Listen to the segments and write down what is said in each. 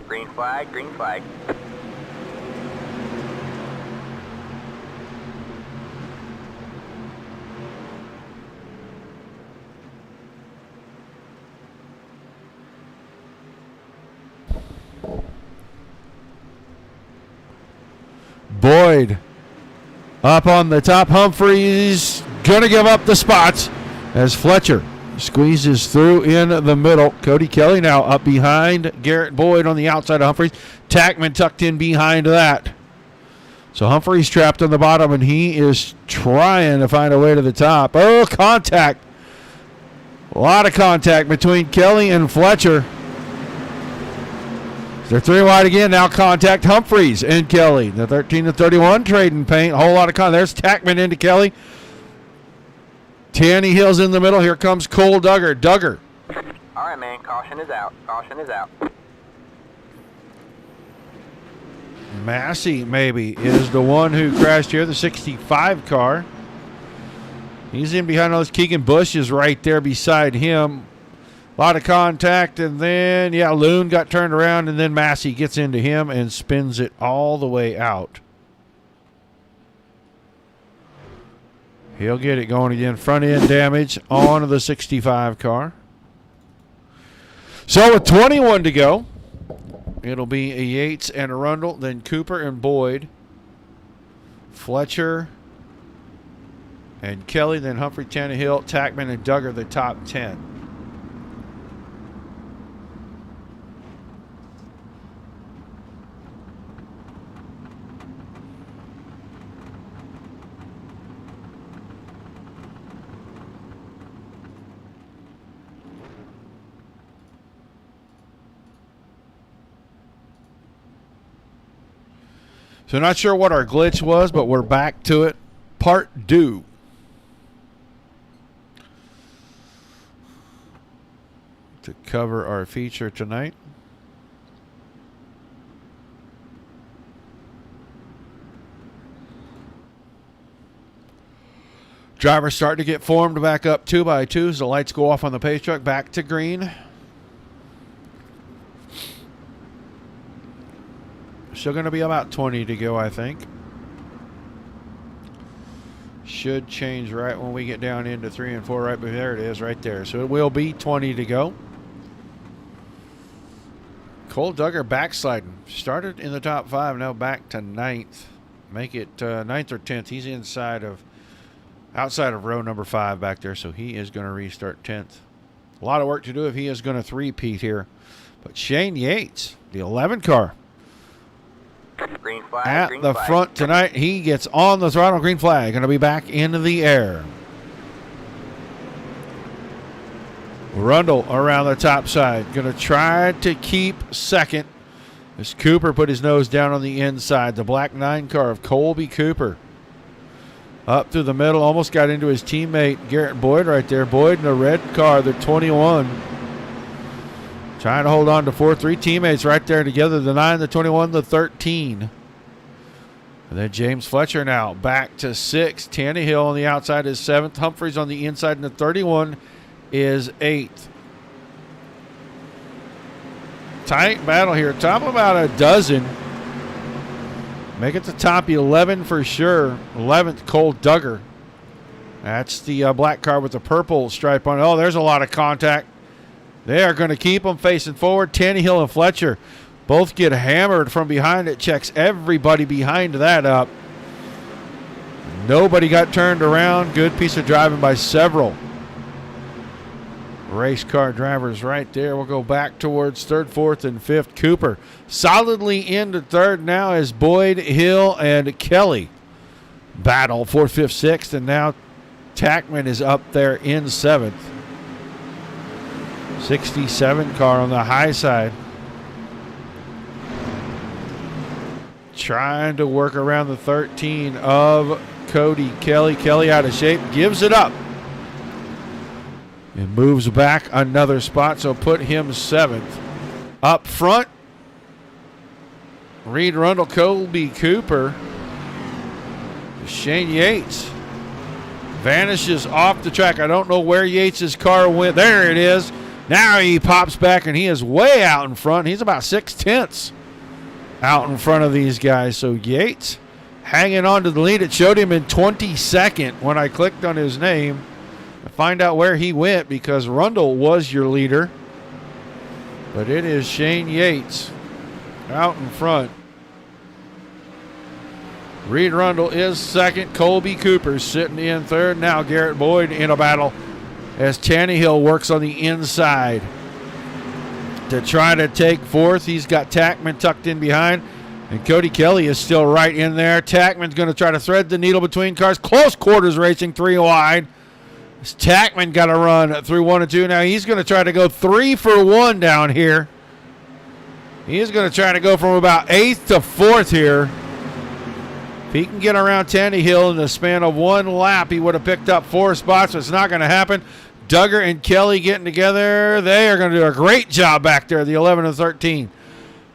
Green flag, green flag. Boyd up on the top. Humphreys going to give up the spots as Fletcher squeezes through in the middle. Cody Kelly now up behind Garrett Boyd on the outside of Humphreys. Tackman tucked in behind that. So Humphreys trapped on the bottom, and he is trying to find a way to the top. Oh, contact. A lot of contact between Kelly and Fletcher. They're three wide again. Now contact Humphreys and Kelly. The 13-31 trading paint. A whole lot of contact. There's Tackman into Kelly. Tanny Hill's in the middle. Here comes Cole Duggar. Duggar. All right, man. Caution is out. Caution is out. Massey, maybe, is the one who crashed here. The 65 car. He's in behind all those. Keegan Bush is right there beside him. A lot of contact, and then, Loon got turned around, and then Massey gets into him and spins it all the way out. He'll get it going again. Front end damage on the 65 car. So with 21 to go, it'll be a Yates and a Rundle, then Cooper and Boyd, Fletcher and Kelly, then Humphrey, Tannehill, Tackman, and Duggar, the top 10. So not sure what our glitch was, but we're back to it. Part due. To cover our feature tonight. Drivers starting to get formed back up 2 by 2 as the lights go off on the pace truck. Back to green. Still going to be about 20 to go, I think. Should change right when we get down into 3 and 4. Right there it is, right there. So it will be 20 to go. Cole Duggar backsliding. Started in the top 5, now back to 9th. Make it 9th or 10th. He's outside of row number 5 back there, so he is going to restart 10th. A lot of work to do if he is going to three-peat here. But Shane Yates, the 11 car, Green flag, at green the flag. front tonight. He gets on the throttle. Green flag. Going to be back into the air. Rundle around the top side. Going to try to keep second as Cooper put his nose down on the inside. The black 9 car of Colby Cooper. Up through the middle. Almost got into his teammate Garrett Boyd right there. Boyd in the red car, the 21. Trying to hold on to 4-3 teammates right there together. The 9, the 21, the 13. And then James Fletcher now back to 6. Tannehill on the outside is 7th. Humphreys on the inside, and the 31 is 8th. Tight battle here. Top about a dozen. Make it the top 11 for sure. 11th, Cole Duggar. That's the black car with the purple stripe on it. Oh, there's a lot of contact. They are going to keep them facing forward. Tannehill and Fletcher both get hammered from behind. It checks everybody behind that up. Nobody got turned around. Good piece of driving by several race car drivers right there. We'll go back towards 3rd, 4th, and 5th. Cooper solidly into 3rd now as Boyd, Hill, and Kelly battle 4th, 5th, 6th. And now Tackman is up there in 7th. 67 car on the high side. Trying to work around the 13 of Cody Kelly. Kelly out of shape. Gives it up. And moves back another spot. So put him 7th. Up front. Reed Rundle, Colby Cooper. Shane Yates vanishes off the track. I don't know where Yates' car went. There it is. Now he pops back, and he is way out in front. He's about 6/10 out in front of these guys. So Yates hanging on to the lead. It showed him in 22nd when I clicked on his name to find out where he went, because Rundle was your leader. But it is Shane Yates out in front. Reed Rundle is second. Colby Cooper sitting in third. Now Garrett Boyd in a battle as Tannehill works on the inside to try to take fourth. He's got Tackman tucked in behind, and Cody Kelly is still right in there. Tackman's going to try to thread the needle between cars. Close quarters racing, 3 wide. Tackman got a run through 1 and 2. Now he's going to try to go 3 for 1 down here. He is going to try to go from about 8th to 4th here. If he can get around Tannehill in the span of 1 lap, he would have picked up 4 spots, but it's not going to happen. Duggar and Kelly getting together. They are going to do a great job back there, the 11 and 13,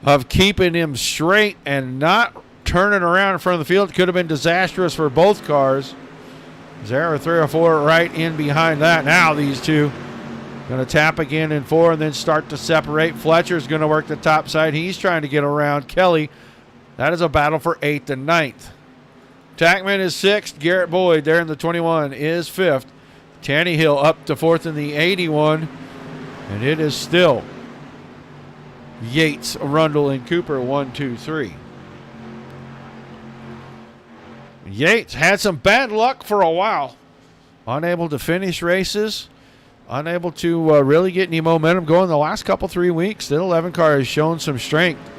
of keeping him straight and not turning around in front of the field. It could have been disastrous for both cars. There were 3 or 4 right in behind that. Now these two going to tap again in 4 and then start to separate. Fletcher's going to work the top side. He's trying to get around Kelly. That is a battle for 8th and 9th. Tackman is 6th. Garrett Boyd there in the 21 is 5th. Tannehill up to 4th in the 81. And it is still Yates, Rundle, and Cooper 1, 2, 3. Yates had some bad luck for a while. Unable to finish races. Unable to really get any momentum going the last couple 3 weeks. The 11 car has shown some strength,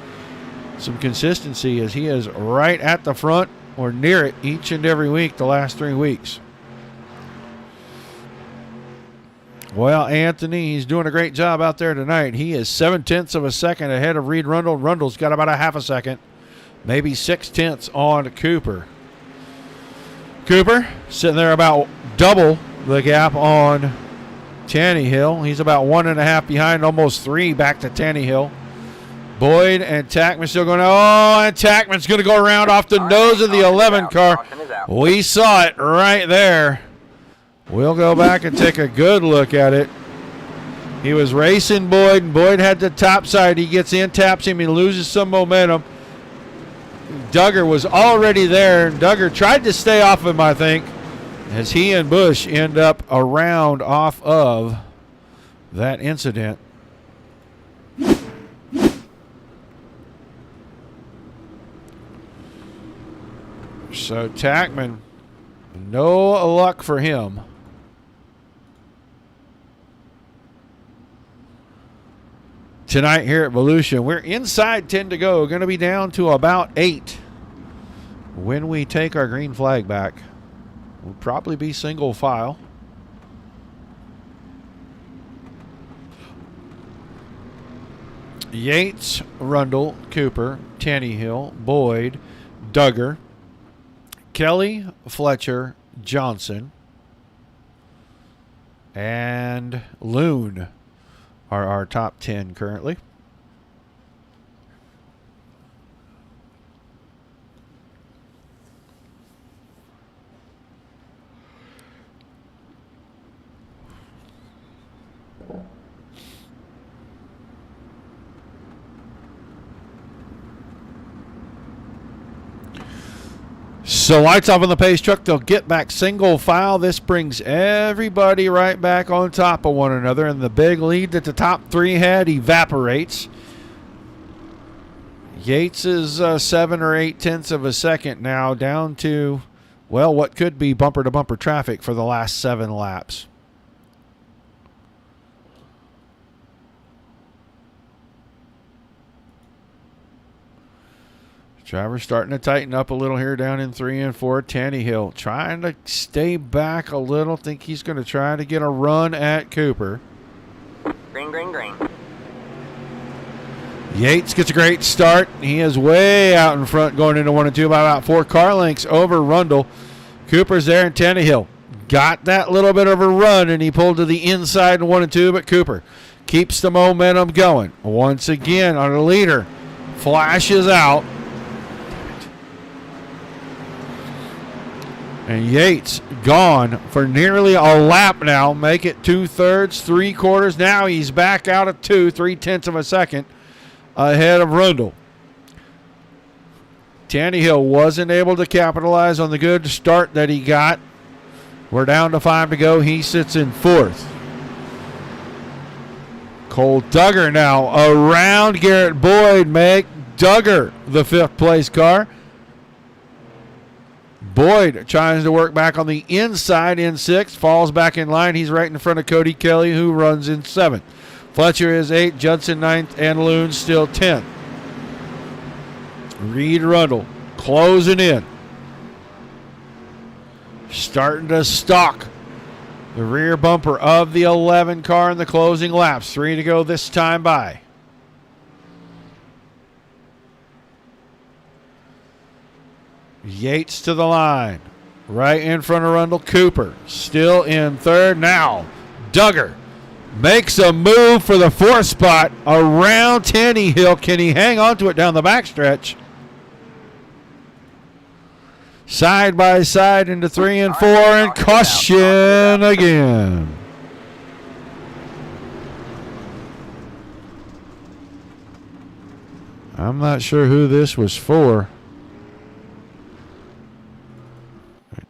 some consistency, as he is right at the front or near it each and every week the last 3 weeks. Well, Anthony, he's doing a great job out there tonight. He is 7/10 of a second ahead of Reed Rundle. Rundle's got about a half a second, maybe 6/10 on Cooper. Cooper sitting there about double the gap on Tannehill. He's about 1.5 behind, almost 3 back to Tannehill. Boyd and Tackman still going, oh, and Tackman's going to go around off the nose of the 11 car. We saw it right there. We'll go back and take a good look at it. He was racing Boyd, and Boyd had the top side. He gets in, taps him, he loses some momentum. Duggar was already there, and Duggar tried to stay off him, I think, as he and Bush end up around off of that incident. So Tackman, no luck for him. Tonight here at Volusia, we're inside 10 to go. Going to be down to about 8 when we take our green flag back. We'll probably be single file. Yates, Rundle, Cooper, Tannehill, Boyd, Duggar, Kelly, Fletcher, Johnson, and Loon are our top 10 currently. So lights off on the pace truck. They'll get back single file. This brings everybody right back on top of one another, and the big lead that the top 3 had evaporates. Yates is 7 or 8/10 of a second now, down to, well, what could be bumper-to-bumper traffic for the last 7 laps. Driver's starting to tighten up a little here down in 3 and 4. Tannehill trying to stay back a little. Think he's going to try to get a run at Cooper. Green, green, green. Yates gets a great start. He is way out in front going into 1 and 2 by about 4 car lengths over Rundle. Cooper's there, and Tannehill got that little bit of a run, and he pulled to the inside in 1 and 2, but Cooper keeps the momentum going. Once again, on a leader, flashes out. And Yates gone for nearly a lap now. Make it 2/3, 3/4. Now he's back out of 3/10 of a second ahead of Rundle. Tannehill wasn't able to capitalize on the good start that he got. We're down to 5 to go. He sits in 4th. Cole Duggar now around Garrett Boyd. Make Duggar the 5th place car. Boyd tries to work back on the inside in 6th. Falls back in line. He's right in front of Cody Kelly, who runs in 7th. Fletcher is 8th. Judson 9th. And Loon still 10th. Reed Rundle closing in. Starting to stalk the rear bumper of the 11 car in the closing laps. 3 to go this time by. Yates to the line. Right in front of Rundle. Cooper still in 3rd. Now Duggar makes a move for the 4th spot around Tannehill. Can he hang on to it down the backstretch? Side by side into 3 and 4, and caution again. I'm not sure who this was for.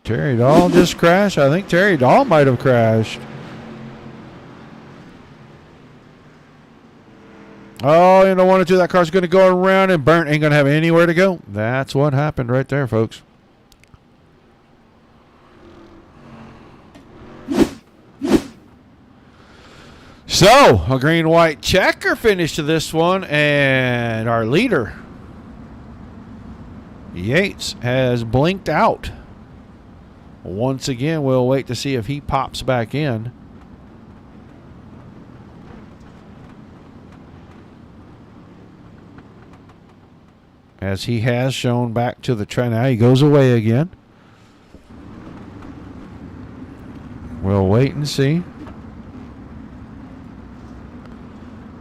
Terry Dahl just crashed. I think Terry Dahl might have crashed. Oh, in the 1 or 2, that car's going to go around, and Burnt ain't going to have anywhere to go. That's what happened right there, folks. So, a green-white checker finish to this one, and our leader, Yates, has blinked out. Once again, we'll wait to see if he pops back in. As he has shown back to the track. Now he goes away again. We'll wait and see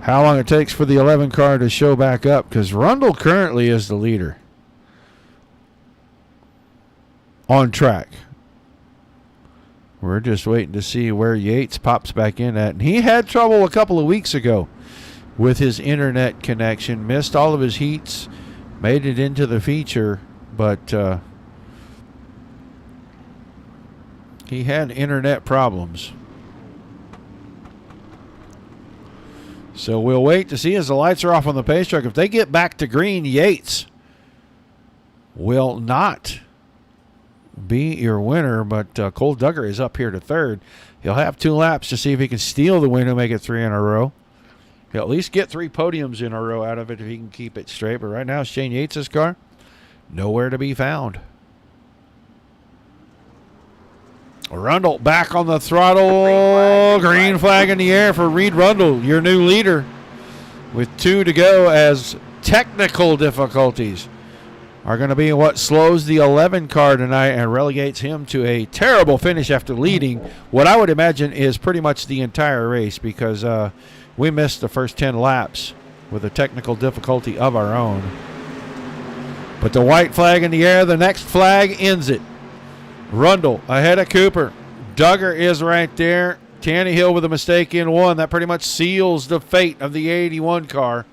how long it takes for the 11 car to show back up, because Rundle currently is the leader on track. We're just waiting to see where Yates pops back in at. And he had trouble a couple of weeks ago with his internet connection. Missed all of his heats. Made it into the feature, but he had internet problems. So we'll wait to see as the lights are off on the pace truck. If they get back to green, Yates will not be your winner, but Cole Duggar is up here to 3rd. He'll have 2 laps to see if he can steal the win and make it 3 in a row. He'll at least get 3 podiums in a row out of it if he can keep it straight. But right now, Shane Yates' car, nowhere to be found. Rundle back on the throttle. Green flag in the air for Reed Rundle, your new leader, with 2 to go, as technical difficulties are going to be what slows the 11 car tonight and relegates him to a terrible finish after leading what I would imagine is pretty much the entire race, because we missed the first 10 laps with a technical difficulty of our own. But the white flag in the air, the next flag ends it. Rundle ahead of Cooper. Duggar is right there. Tannehill with a mistake in 1. That pretty much seals the fate of the 81 car.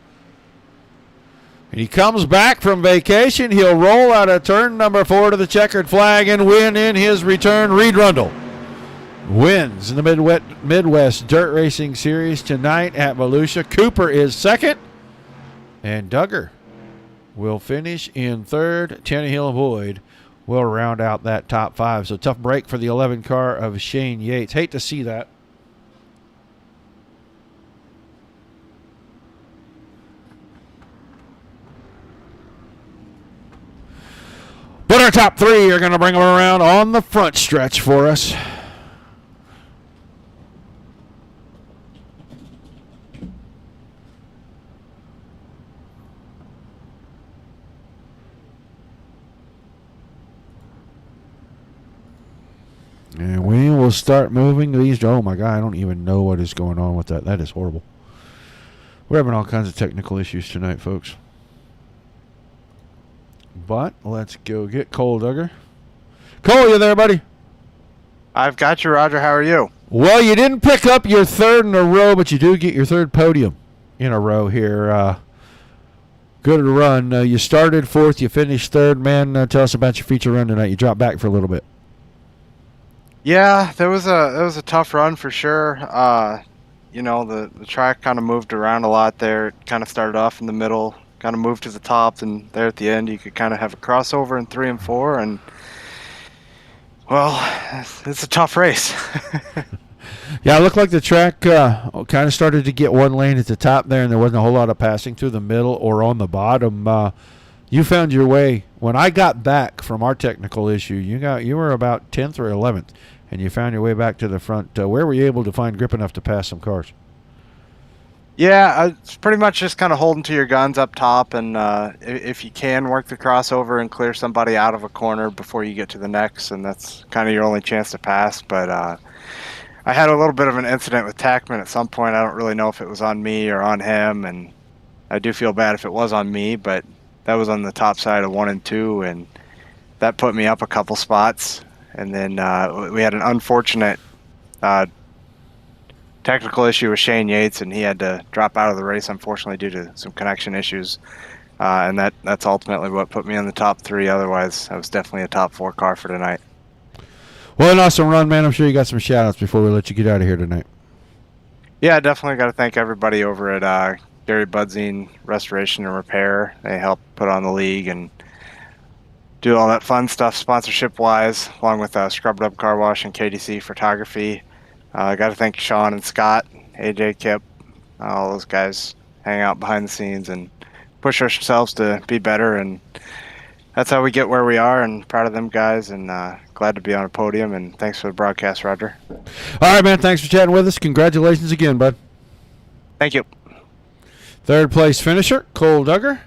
And he comes back from vacation. He'll roll out of turn number 4 to the checkered flag and win in his return. Reed Rundle wins in the Midwest Dirt Racing Series tonight at Volusia. Cooper is 2nd, and Duggar will finish in 3rd. Tannehill and Boyd will round out that top 5. So tough break for the 11 car of Shane Yates. Hate to see that. But our top 3 are going to bring them around on the front stretch for us. And we will start moving these. Oh, my God. I don't even know what is going on with that. That is horrible. We're having all kinds of technical issues tonight, folks. But let's go get Cole Duggar. Cole, you there, buddy? I've got you, Roger. How are you? Well, you didn't pick up your third in a row, but you do get your third podium in a row here. Good run. You started fourth. You finished third. Man, tell us about your feature run tonight. You dropped back for a little bit. Yeah, that was a tough run for sure. The track kind of moved around a lot there. It kind of started off in the middle, kind of moved to the top, and there at the end you could kind of have a crossover in 3 and 4, and well, it's a tough race. Yeah, it looked like the track kind of started to get one lane at the top there, and there wasn't a whole lot of passing through the middle or on the bottom. You found your way. When I got back from our technical issue, you were about 10th or 11th, and you found your way back to the front. Where were you able to find grip enough to pass some cars? Yeah, it's pretty much just kind of holding to your guns up top, and if you can, work the crossover and clear somebody out of a corner before you get to the next, and that's kind of your only chance to pass. But I had a little bit of an incident with Tackman at some point. I don't really know if it was on me or on him, and I do feel bad if it was on me, but that was on the top side of 1 and 2, and that put me up a couple spots. And then we had an unfortunate technical issue with Shane Yates, and he had to drop out of the race, unfortunately, due to some connection issues. And that's ultimately what put me in the top 3. Otherwise, I was definitely a top 4 car for tonight. Well, an awesome run, man. I'm sure you got some shout-outs before we let you get out of here tonight. Yeah, definitely got to thank everybody over at Gary Budzine Restoration and Repair. They helped put on the league and do all that fun stuff sponsorship-wise, along with Scrubbed Up Car Wash and KDC Photography. I got to thank Sean and Scott, AJ Kip, all those guys hang out behind the scenes and push ourselves to be better, and that's how we get where we are, and proud of them guys, and glad to be on a podium, and thanks for the broadcast, Roger. All right, man, thanks for chatting with us. Congratulations again, bud. Thank you. Third place finisher, Cole Duggar.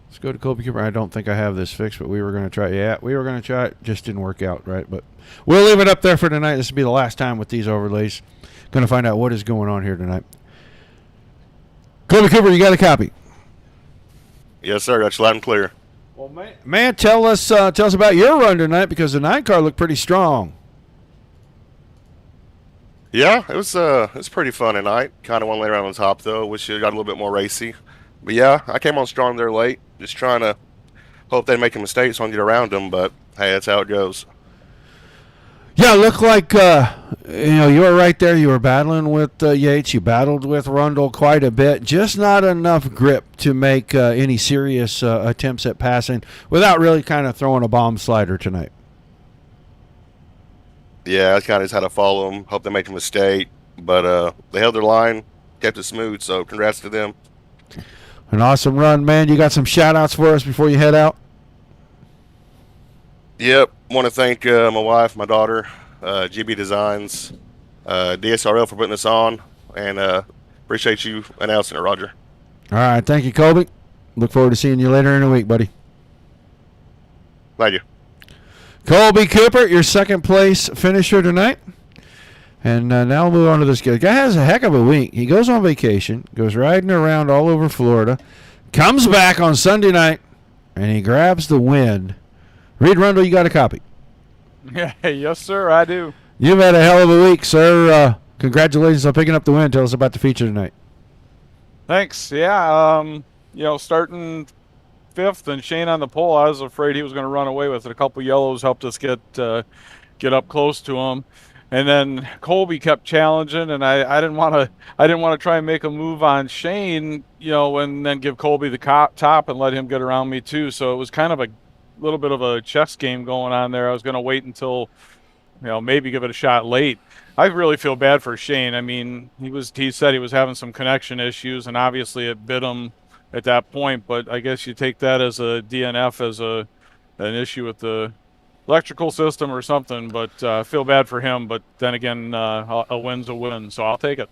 Let's go to Colby Cooper. I don't think I have this fixed, but we were going to try. Yeah, we were going to try it. Just didn't work out, right? But we'll leave it up there for tonight. This will be the last time with these overlays. Going to find out what is going on here tonight. Colby Cooper, you got a copy? Yes, sir. Got you loud and clear. Well, man, tell us about your run tonight, because the 9 car looked pretty strong. Yeah, it was pretty fun tonight. Kind of one lane around on top though. Wish it got a little bit more racy. But yeah, I came on strong there late. Just trying to hope they make a mistake so I can get around them. But hey, that's how it goes. Yeah, it looked like you were right there. You were battling with Yates. You battled with Rundle quite a bit. Just not enough grip to make any serious attempts at passing without really kind of throwing a bomb slider tonight. Yeah, I kind of just had to follow them. Hope they make a mistake. But they held their line, kept it smooth. So congrats to them. An awesome run, man. You got some shout-outs for us before you head out? Yep. Want to thank my wife, my daughter, GB Designs, DSRL for putting this on, and appreciate you announcing it, Roger. All right. Thank you, Colby. Look forward to seeing you later in the week, buddy. Thank you. Colby Cooper, your second place finisher tonight. And now we'll move on to this guy. The guy has a heck of a week. He goes on vacation, goes riding around all over Florida, comes back on Sunday night, and he grabs the win. Reed Rundle, you got a copy? Yes, sir, I do. You've had a hell of a week, sir. Congratulations on picking up the win. Tell us about the feature tonight. Thanks. Yeah, starting 5th and Shane on the pole, I was afraid he was going to run away with it. A couple yellows helped us get up close to him. And then Colby kept challenging, and I didn't want to try and make a move on Shane, and then give Colby the top and let him get around me too. So it was kind of a little bit of a chess game going on there. I was going to wait until, maybe give it a shot late. I really feel bad for Shane. I mean, he said he was having some connection issues, and obviously it bit him at that point. But I guess you take that as a DNF, as an issue with the electrical system or something. But I feel bad for him. But then again, a win's a win, so I'll take it.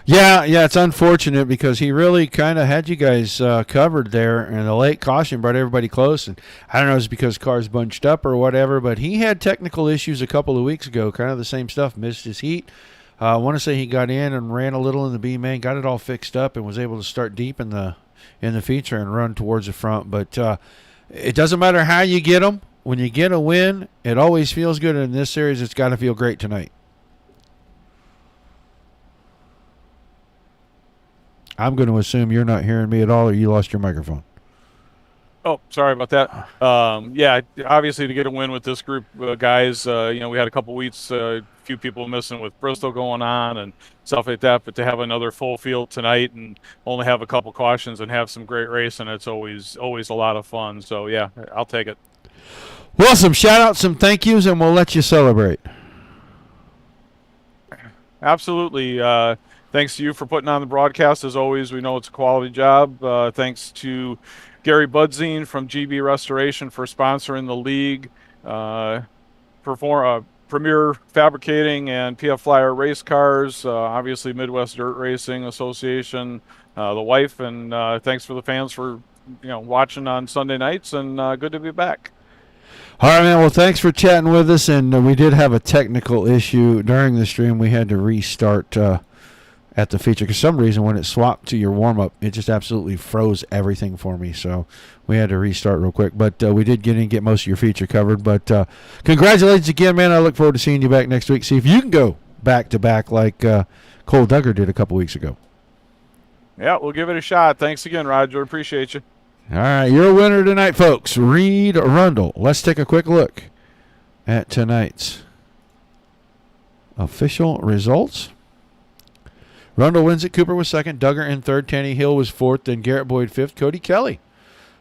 Yeah, it's unfortunate because he really kind of had you guys covered there, and the late caution brought everybody close. And I don't know if it's because cars bunched up or whatever, but he had technical issues a couple of weeks ago, kind of the same stuff, missed his heat. I want to say he got in and ran a little in the B main, got it all fixed up, and was able to start deep in the feature and run towards the front. But it doesn't matter how you get them. when you get a win, it always feels good. In this series, it's got to feel great tonight. I'm going to assume you're not hearing me at all, or you lost your microphone. Oh, sorry about that. Yeah, obviously to get a win with this group of guys, we had a couple weeks, a few people missing with Bristol going on and stuff like that. But to have another full field tonight and only have a couple cautions and have some great racing, it's always a lot of fun. So yeah, I'll take it. Well, some shout outs, some thank yous, and we'll let you celebrate. Absolutely. Thanks to you for putting on the broadcast. As always, we know it's a quality job. Thanks to Gary Budzine from GB Restoration for sponsoring the league. Premier Fabricating and PF Flyer Race Cars. Obviously, Midwest Dirt Racing Association, the wife, and thanks for the fans for watching on Sunday nights. And good to be back. All right, man. Well, thanks for chatting with us. And we did have a technical issue during the stream. We had to restart at the feature because some reason when it swapped to your warm-up, it just absolutely froze everything for me. So we had to restart real quick. But we did get most of your feature covered. But congratulations again, man. I look forward to seeing you back next week. See if you can go back-to-back like Cole Duggar did a couple weeks ago. Yeah, we'll give it a shot. Thanks again, Roger. Appreciate you. All right, you're a winner tonight, folks. Reed Rundle. Let's take a quick look at tonight's official results. Rundle wins it. Cooper was second. Duggar in third. Tanny Hill was fourth. Then Garrett Boyd fifth. Cody Kelly,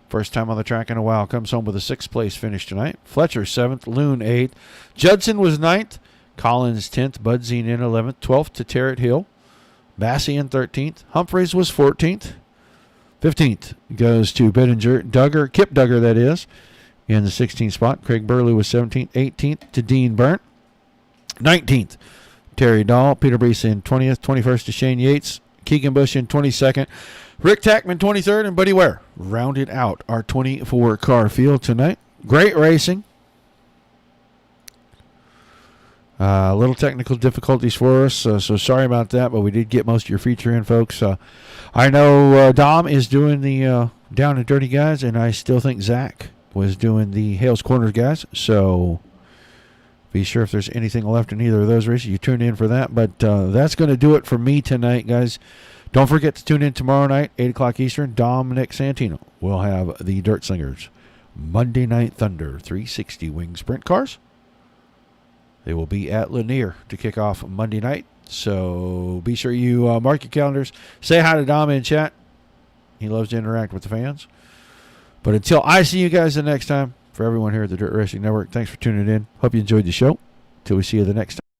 first time on the track in a while, comes home with a sixth-place finish tonight. Fletcher seventh. Loon eighth. Judson was ninth. Collins 10th. Budzine in 11th. 12th to Tarrant Hill. Bassey in 13th. Humphreys was 14th. 15th goes to Beddinger. Kip Duggar, that is, in the 16th spot. Craig Burley was 17th. 18th to Dean Burnt. 19th, Terry Dahl. Peter Brees in 20th. 21st to Shane Yates. Keegan Bush in 22nd. Rick Tackman 23rd. And Buddy Ware rounded out our 24-car field tonight. Great racing. Little technical difficulties for us, so sorry about that, but we did get most of your feature in, folks. I know Dom is doing the Down and Dirty guys, and I still think Zach was doing the Hales Corners guys, so be sure if there's anything left in either of those races, you tune in for that. But that's going to do it for me tonight, guys. Don't forget to tune in tomorrow night, 8 o'clock Eastern. Dominic Santino will have the Dirt Slingers Monday Night Thunder 360 wing sprint cars. They will be at Lanier to kick off Monday night. So be sure you mark your calendars. Say hi to Dom in chat. He loves to interact with the fans. But until I see you guys the next time, for everyone here at the Dirt Racing Network, thanks for tuning in. Hope you enjoyed the show. Till we see you the next time.